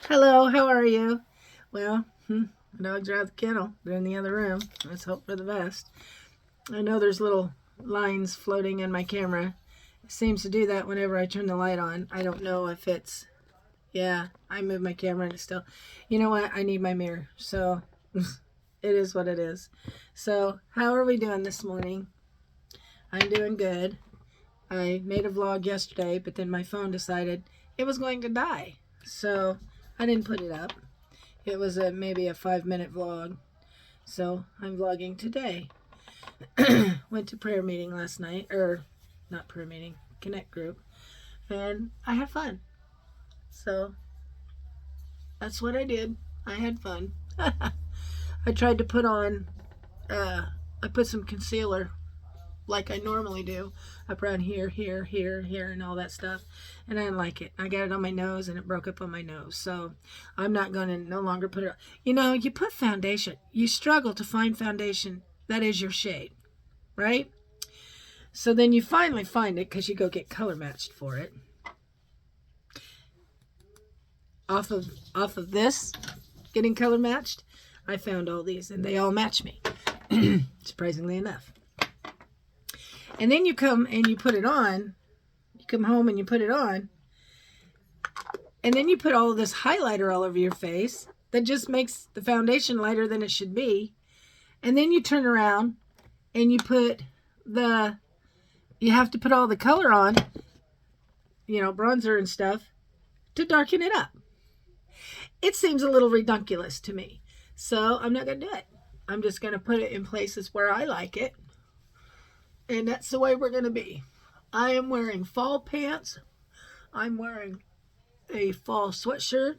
Hello, how are you? Well, the dogs are out of the kennel. They're in the other room. Let's hope for the best. I know there's little lines floating in my camera. It seems to do that whenever I turn the light on. I don't know if it's... Yeah, I move my camera and it's still... You know what? I need my mirror. So, it is what it is. So, how are we doing this morning? I'm doing good. I made a vlog yesterday, but then my phone decided it was going to die. So, I didn't put it up. It was maybe a 5-minute vlog. So, I'm vlogging today. Went to prayer meeting last night. Or, not prayer meeting, Connect group. And I had fun. So, that's what I did. I had fun. I tried to put on, I put some concealer like I normally do up around here, and all that stuff. And I didn't like it. I got it on my nose and it broke up on my nose. So I'm not going to no longer put it on. You know, you put foundation. You struggle to find foundation that is your shade, right? So then you finally find it because you go get color matched for it. Off of this, getting color matched, I found all these and they all match me, surprisingly enough. And then you come and you put it on. You come home and you put it on. And then you put all of this highlighter all over your face that just makes the foundation lighter than it should be. And then you turn around and you put you have to put all the color on, you know, bronzer and stuff to darken it up. It seems a little redunculous to me. So I'm not going to do it. I'm just going to put it in places where I like it. And that's the way we're going to be. I am wearing fall pants. I'm wearing a fall sweatshirt.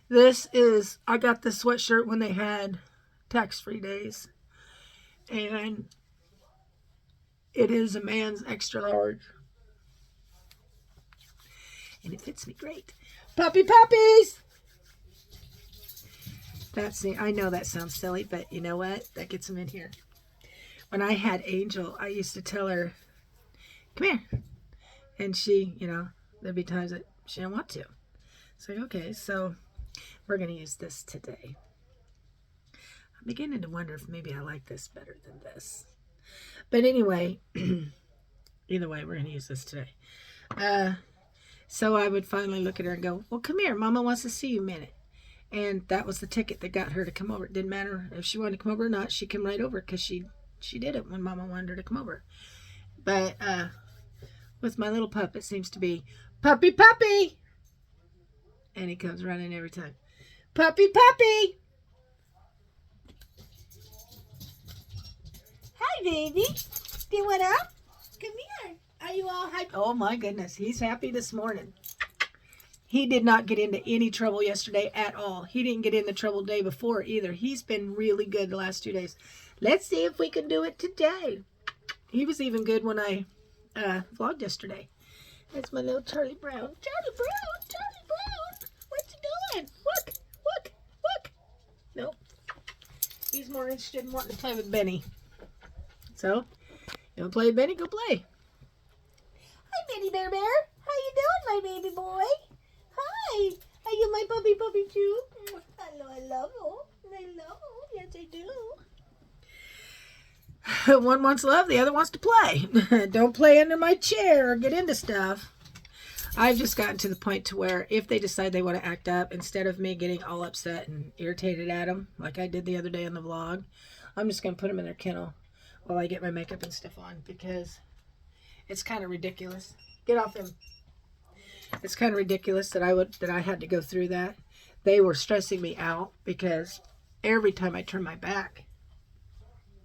I got this sweatshirt when they had tax-free days. And it is a man's extra large. And it fits me great. Puppies! I know that sounds silly, but you know what? That gets them in here. When I had Angel, I used to tell her, come here. And she, you know, there'd be times that she didn't want to. It's like, okay, so we're going to use this today. I'm beginning to wonder if maybe I like this better than this. But anyway, either way, we're going to use this today. So I would finally look at her and go, well, come here. Mama wants to see you a minute. And that was the ticket that got her to come over. It didn't matter if she wanted to come over or not. She'd come right over because she did it when Mama wanted her to come over. But with my little pup, it seems to be, puppy! And he comes running every time. Puppy! Hi, baby. What up? Come here. Are you all happy? Oh, my goodness. He's happy this morning. He did not get into any trouble yesterday at all. He didn't get into trouble the day before either. He's been really good the last 2 days. Let's see if we can do it today. He was even good when I vlogged yesterday. That's my little Charlie Brown. Charlie Brown! What you doing? Look! Nope. He's more interested in wanting to play with Benny. So, you want to play with Benny? Go play. Hi, Benny Bear. How you doing, my baby boy? Hi. Are you my puppy too? Hello, I love you. Yes, I do. One wants love, the other wants to play. Don't play under my chair or get into stuff. I've just gotten to the point to where if they decide they want to act up, instead of me getting all upset and irritated at them, like I did the other day in the vlog, I'm just going to put them in their kennel while I get my makeup and stuff on, because it's kind of ridiculous. Get off him. It's kind of ridiculous that I had to go through that. They were stressing me out because every time I turned my back,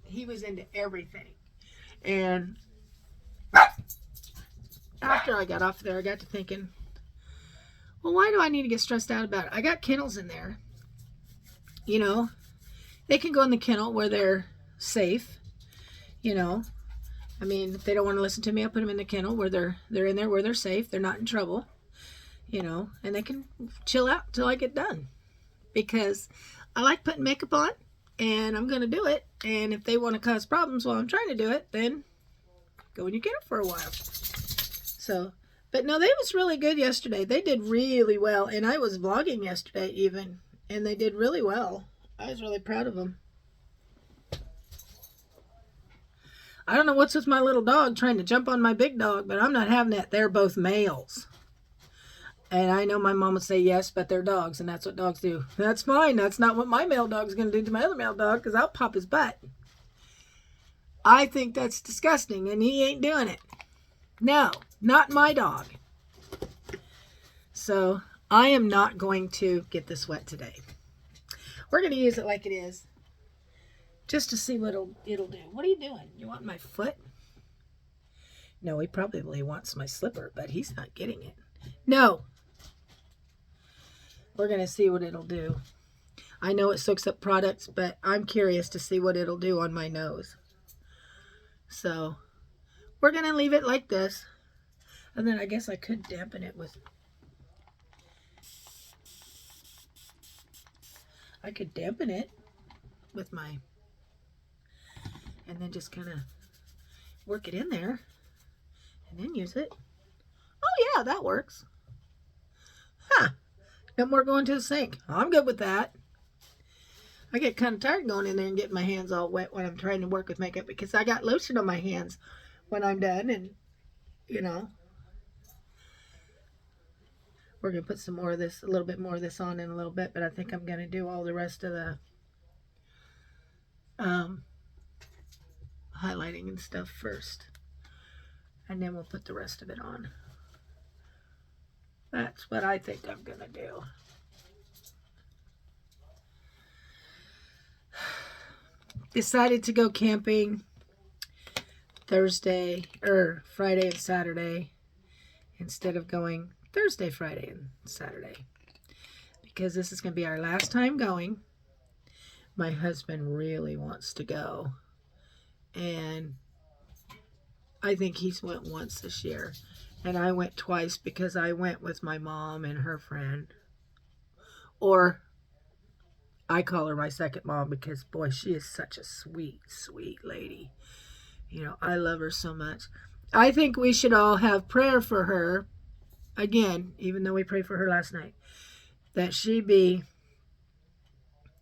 he was into everything. And after I got off there, I got to thinking, well, why do I need to get stressed out about it? I got kennels in there. You know, they can go in the kennel where they're safe. You know, I mean, if they don't want to listen to me, I'll put them in the kennel where they're in there where they're safe. They're not in trouble. You know, and they can chill out till I get done. Because I like putting makeup on, and I'm going to do it. And if they want to cause problems while I'm trying to do it, then go in your kennel for a while. So But no, they was really good yesterday. They did really well. And I was vlogging yesterday even. And they did really well. I was really proud of them. I don't know what's with my little dog trying to jump on my big dog, but I'm not having that. They're both males. And I know my mom would say yes, but they're dogs, and that's what dogs do. That's fine. That's not what my male dog's going to do to my other male dog, because I'll pop his butt. I think that's disgusting, and he ain't doing it. No, not my dog. So I am not going to get this wet today. We're going to use it like it is, just to see what it'll do. What are you doing? You want my foot? No, he probably wants my slipper, but he's not getting it. No. We're going to see what it'll do. I know it soaks up products, but I'm curious to see what it'll do on my nose. So we're going to leave it like this. And then I guess I could dampen it with... I could dampen it with my... And then just kind of work it in there. And then use it. Oh yeah, that works. Huh. No more going to the sink. I'm good with that. I get kind of tired going in there and getting my hands all wet when I'm trying to work with makeup, because I got lotion on my hands when I'm done, and you know. We're going to put some more of this, a little bit more of this on in a little bit, but I think I'm going to do all the rest of the highlighting and stuff first. And then we'll put the rest of it on. That's what I think I'm going to do. Decided to go camping Friday and Saturday instead of going Thursday, Friday, and Saturday. Because this is going to be our last time going. My husband really wants to go. And I think he's went once this year. And I went twice because I went with my mom and her friend. Or I call her my second mom because, boy, she is such a sweet, sweet lady. You know, I love her so much. I think we should all have prayer for her. Again, even though we prayed for her last night. That she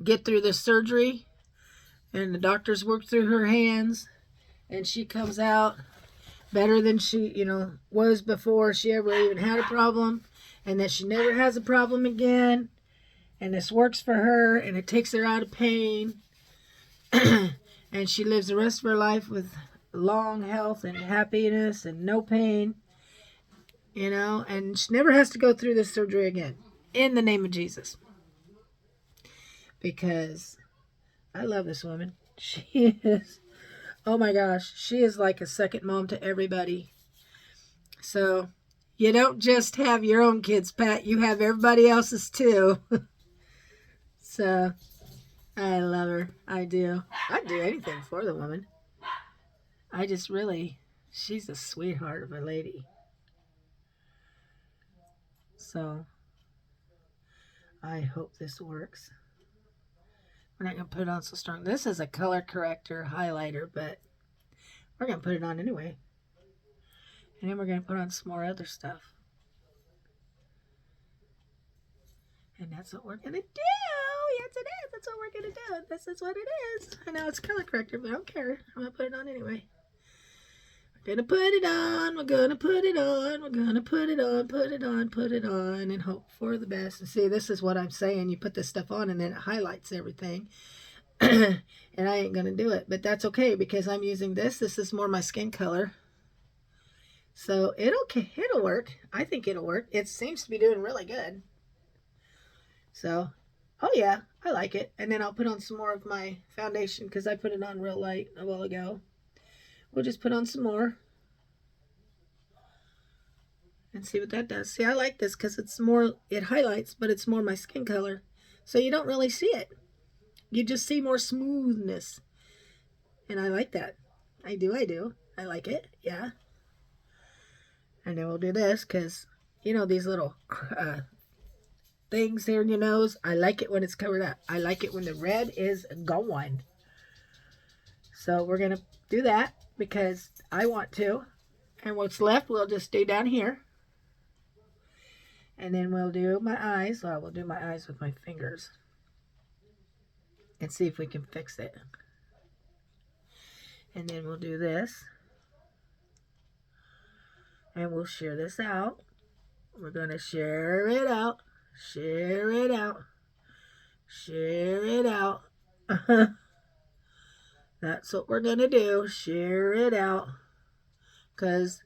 get through this surgery. And the doctors work through her hands. And she comes out better than she, was before she ever even had a problem. And that she never has a problem again. And this works for her. And it takes her out of pain. And she lives the rest of her life with long health and happiness and no pain. And she never has to go through this surgery again. In the name of Jesus. Because I love this woman. She is... Oh my gosh, she is like a second mom to everybody. So, you don't just have your own kids, Pat. You have everybody else's too. So, I love her. I do. I'd do anything for the woman. I just really, she's a sweetheart of a lady. So, I hope this works. We're not going to put it on so strong. This is a color corrector highlighter, but we're going to put it on anyway. And then we're going to put on some more other stuff. And that's what we're going to do. Yes, it is. That's what we're going to do. This is what it is. I know it's color corrector, but I don't care. I'm going to put it on anyway. We're going to put it on. We're going to put it on. We're going to put it on, put it on, put it on, and hope for the best. And see, this is what I'm saying. You put this stuff on, and then it highlights everything. And I ain't going to do it. But that's okay, because I'm using this. This is more my skin color. So it'll work. I think it'll work. It seems to be doing really good. So, oh yeah, I like it. And then I'll put on some more of my foundation, because I put it on real light a while ago. We'll just put on some more. And see what that does. See, I like this because it highlights, but it's more my skin color. So you don't really see it. You just see more smoothness. And I like that. I do. I like it. Yeah. And then we'll do this because, these little things here in your nose. I like it when it's covered up. I like it when the red is gone. So we're going to do that because I want to. And what's left, we'll just do down here. And then we'll do my eyes. Well, we'll do my eyes with my fingers and see if we can fix it. And then we'll do this. And we'll share this out. We're going to share it out. Share it out. Share it out. That's what we're going to do. Share it out. Because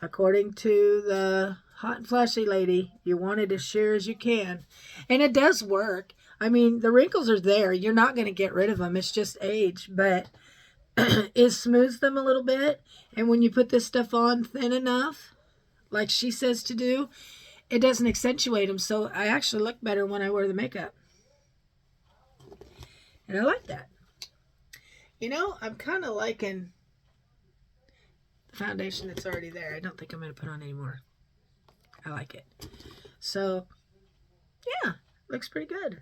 according to the hot and flashy lady, you want it as share as you can. And it does work. I mean, the wrinkles are there. You're not going to get rid of them. It's just age. But it smooths them a little bit. And when you put this stuff on thin enough, like she says to do, it doesn't accentuate them. So I actually look better when I wear the makeup. And I like that. You know, I'm kind of liking the foundation that's already there. I don't think I'm going to put on any more. I like it. So, yeah, looks pretty good.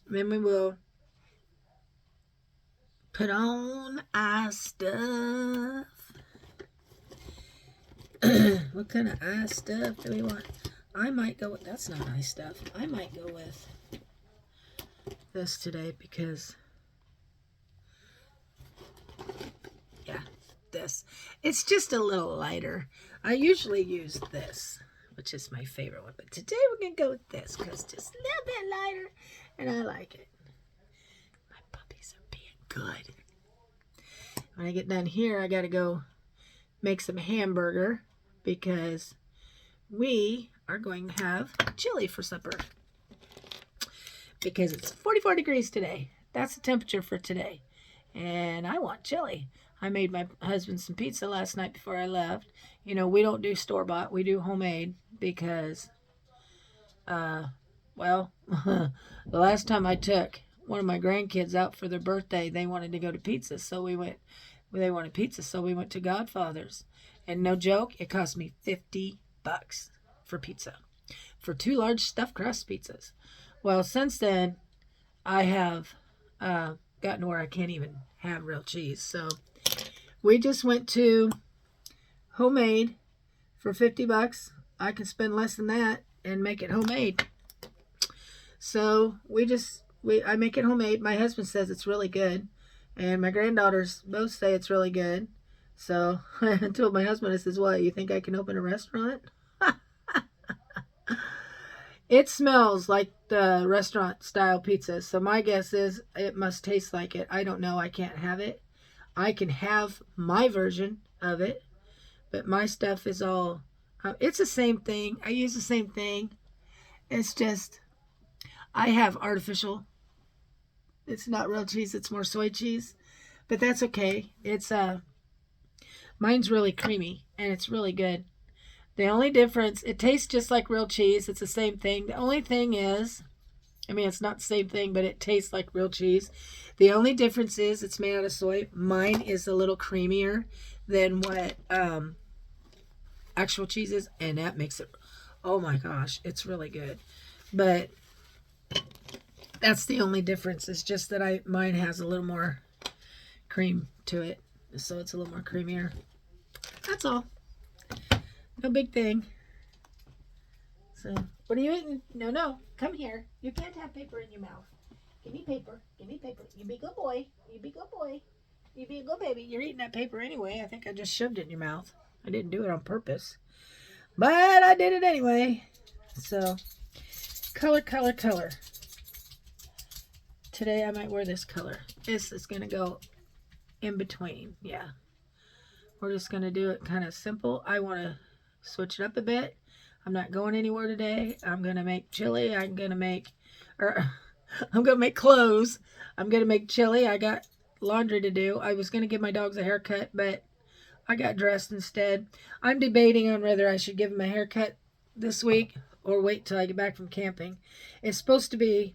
Then we will put on eye stuff. What kind of eye stuff do we want? I might go with, that's not eye stuff. I might go with this today because, yeah, this. It's just a little lighter. I usually use this, which is my favorite one. But today we're going to go with this because it's just a little bit lighter and I like it. My puppies are being good. When I get done here, I got to go make some hamburger because we are going to have chili for supper. Because it's 44 degrees today. That's the temperature for today. And I want chili. I made my husband some pizza last night before I left. You know, we don't do store-bought. We do homemade because, well, the last time I took one of my grandkids out for their birthday, they wanted to go to pizza. So they wanted pizza. So we went to Godfather's. And no joke, it cost me $50 for pizza. For 2 large stuffed crust pizzas. Well, since then, I have gotten to where I can't even have real cheese. So we just went to homemade for $50. I can spend less than that and make it homemade. So I make it homemade. My husband says it's really good. And my granddaughters both say it's really good. So I told my husband, I says, what, you think I can open a restaurant? It smells like the restaurant style pizza. So my guess is it must taste like it. I don't know. I can't have it. I can have my version of it. But my stuff is all, it's the same thing. I use the same thing. It's just, I have artificial. It's not real cheese. It's more soy cheese. But that's okay. It's, mine's really creamy and it's really good. The only difference, it tastes just like real cheese. It's the same thing. The only thing is, I mean, it's not the same thing, but it tastes like real cheese. The only difference is it's made out of soy. Mine is a little creamier than what actual cheese is, and that makes it, oh my gosh, it's really good. But that's the only difference. It's just that mine has a little more cream to it, so it's a little more creamier. That's all. No big thing. So, what are you eating? No. Come here. You can't have paper in your mouth. Give me paper. Give me paper. You be a good boy. You be a good boy. You be a good baby. You're eating that paper anyway. I think I just shoved it in your mouth. I didn't do it on purpose. But I did it anyway. So, color. Today I might wear this color. This is going to go in between. Yeah. We're just going to do it kind of simple. I want to switch it up a bit. I'm not going anywhere today. I'm going to make chili. I'm going to make clothes. I'm going to make chili. I got laundry to do. I was going to give my dogs a haircut, but I got dressed instead. I'm debating on whether I should give them a haircut this week or wait till I get back from camping. It's supposed to be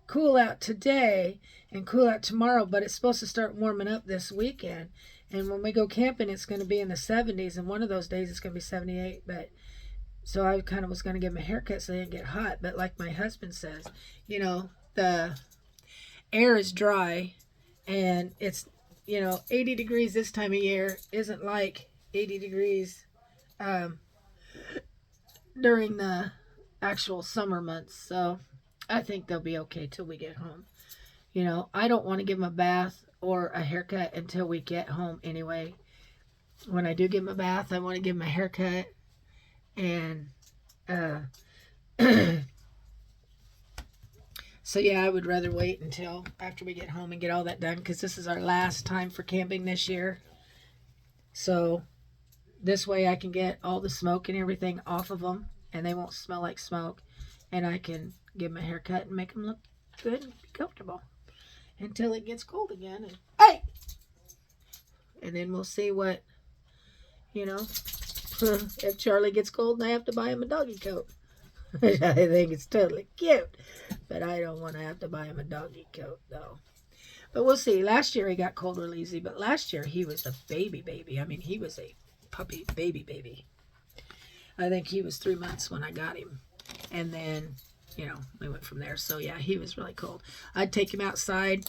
cool out today and cool out tomorrow, but it's supposed to start warming up this weekend. And when we go camping, it's going to be in the 70s, and one of those days it's going to be 78. But so I kind of was going to give them a haircut so they didn't get hot. But like my husband says, you know, the air is dry, and it's, 80 degrees this time of year isn't like 80 degrees during the actual summer months. So I think they'll be okay till we get home. You know, I don't want to give them a bath or a haircut until we get home anyway. When I do give them a bath, I want to give them a haircut. And uh, so yeah, I would rather wait until after we get home and get all that done, because this is our last time for camping this year. So this way I can get all the smoke and everything off of them, and they won't smell like smoke, and I can give them a haircut and make them look good and be comfortable until it gets cold again. And hey, and then we'll see what, you know, if Charlie gets cold and I have to buy him a doggy coat. I think it's totally cute, but I don't want to have to buy him a doggy coat though. But we'll see. Last year he got cold real easy, but last year he was a baby. I mean, he was a puppy baby. I think he was 3 months when I got him, and then, you know, we went from there. So yeah, he was really cold. I'd take him outside,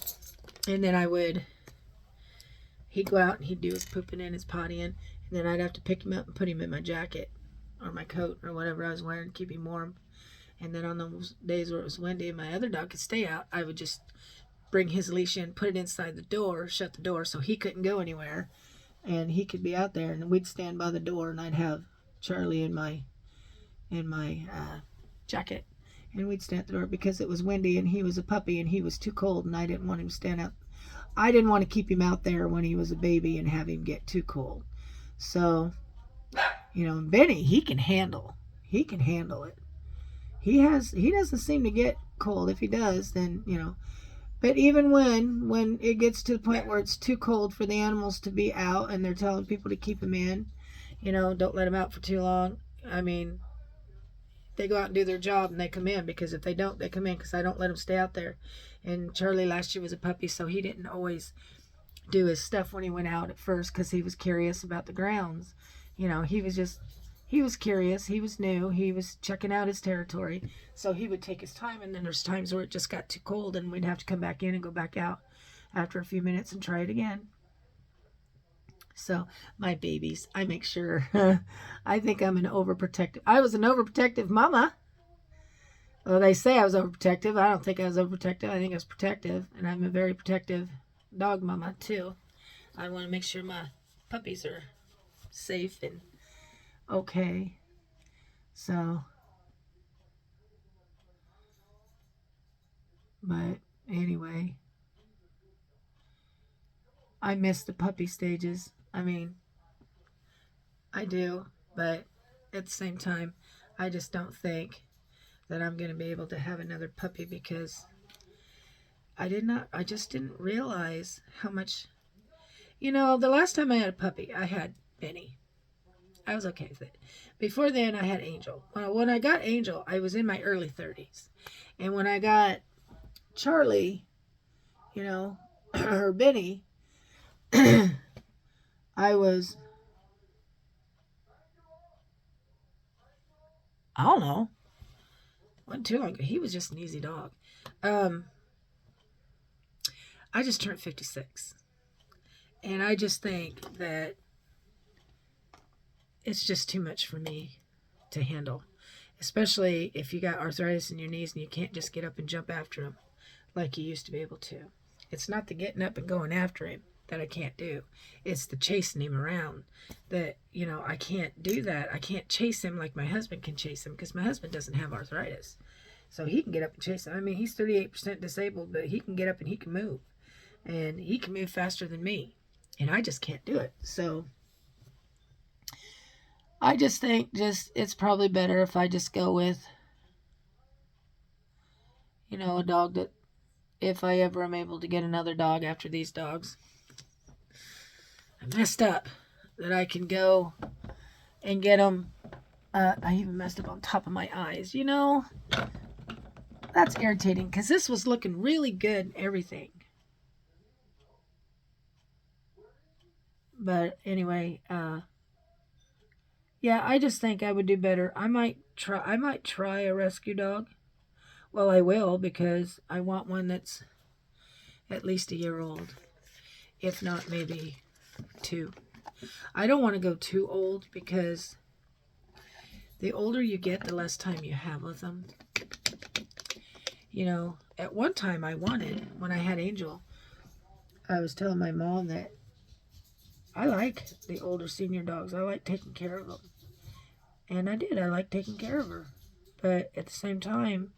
and then he'd go out and he'd do his pooping and his pottying, and then I'd have to pick him up and put him in my jacket or my coat or whatever I was wearing to keep him warm. And then on those days where it was windy and my other dog could stay out, I would just bring his leash in, put it inside the door, shut the door so he couldn't go anywhere, and he could be out there, and we'd stand by the door, and I'd have Charlie in my jacket, and we'd stand at the door because it was windy and he was a puppy and he was too cold, and I didn't want him to stand out. I didn't want to keep him out there when he was a baby and have him get too cold. So, you know, Benny, he can handle it. He doesn't seem to get cold. If he does, then, you know, but even when it gets to the point where it's too cold for the animals to be out and they're telling people to keep them in, you know, don't let them out for too long. I mean, they go out and do their job and they come in, because if they don't, they come in, because I don't let them stay out there. And Charlie last year was a puppy, so he didn't always do his stuff when he went out at first, because he was curious about the grounds. You know, he was curious. He was new. He was checking out his territory. So he would take his time, and then there's times where it just got too cold and we'd have to come back in and go back out after a few minutes and try it again. So my babies, I make sure. I think I'm I was an overprotective mama. Well, they say I was overprotective. I don't think I was overprotective. I think I was protective, and I'm a very protective dog mama too. I want to make sure my puppies are safe and okay. So, but anyway, I miss the puppy stages. I mean, I do, but at the same time, I just don't think that I'm going to be able to have another puppy, because I just didn't realize how much, you know, the last time I had a puppy, I had Benny. I was okay with it. Before then, I had Angel. When I got Angel, I was in my early 30s. And when I got Charlie, you know, or Benny, I don't know, wasn't too long ago. He was just an easy dog. I just turned 56. And I just think that it's just too much for me to handle, especially if you got arthritis in your knees and you can't just get up and jump after him like you used to be able to. It's not the getting up and going after him that I can't do. It's the chasing him around that, you know, I can't do that. I can't chase him like my husband can chase him, because my husband doesn't have arthritis. So he can get up and chase him. I mean, he's 38% disabled, but he can get up and he can move. And he can move faster than me. And I just can't do it. So I just think it's probably better if I just go with, you know, a dog that, if I ever am able to get another dog after these dogs, I messed up, that I can go and get them. I even messed up on top of my eyes. You know, that's irritating, because this was looking really good and everything. But anyway, yeah, I just think I would do better. I might try a rescue dog. Well, I will, because I want one that's at least a year old, if not maybe 2. I don't want to go too old, because The older you get, the less time you have with them. You know, at one time when I had Angel, I was telling my mom that I like the older senior dogs. I like taking care of them. And I did. I like taking care of her. But at the same time,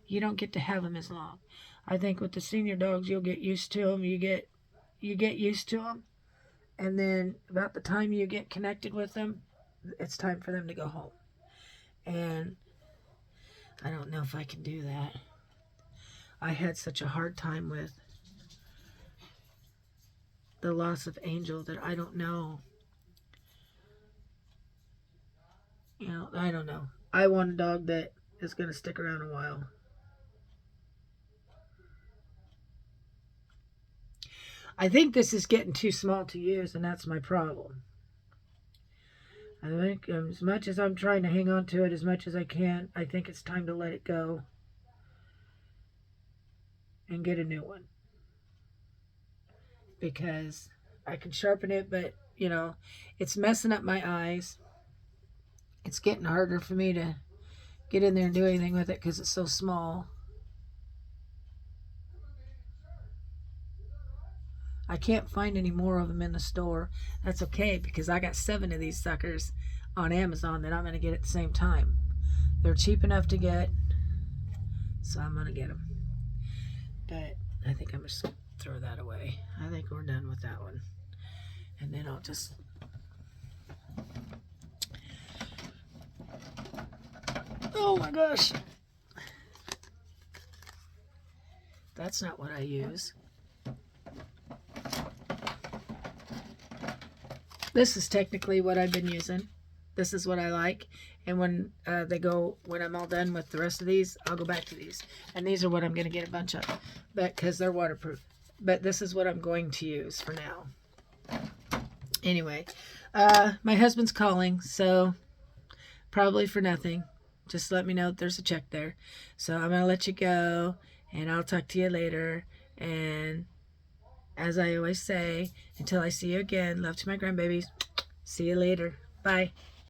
you don't get to have them as long. I think with the senior dogs, you'll get used to them. You get used to them. And then about the time you get connected with them, it's time for them to go home. And I don't know if I can do that. I had such a hard time with the loss of Angel that I don't know. You know, I don't know. I want a dog that is going to stick around a while. I think this is getting too small to use, and that's my problem. I think as much as I'm trying to hang on to it as much as I can, I think it's time to let it go and get a new one. Because I can sharpen it, but, you know, it's messing up my eyes. It's getting harder for me to get in there and do anything with it because it's so small. I can't find any more of them in the store. That's okay because I got 7 of these suckers on Amazon that I'm going to get at the same time. They're cheap enough to get, so I'm going to get them. But I think I'm just going to throw that away. I think we're done with that one. And then I'll just... Oh my gosh. That's not what I use. This is technically what I've been using. This is what I like. And when when I'm all done with the rest of these, I'll go back to these. And these are what I'm going to get a bunch of, but because they're waterproof. But this is what I'm going to use for now. Anyway, my husband's calling, so probably for nothing. Just let me know if there's a check there. So I'm going to let you go, and I'll talk to you later. And as I always say, until I see you again, love to my grandbabies. See you later. Bye.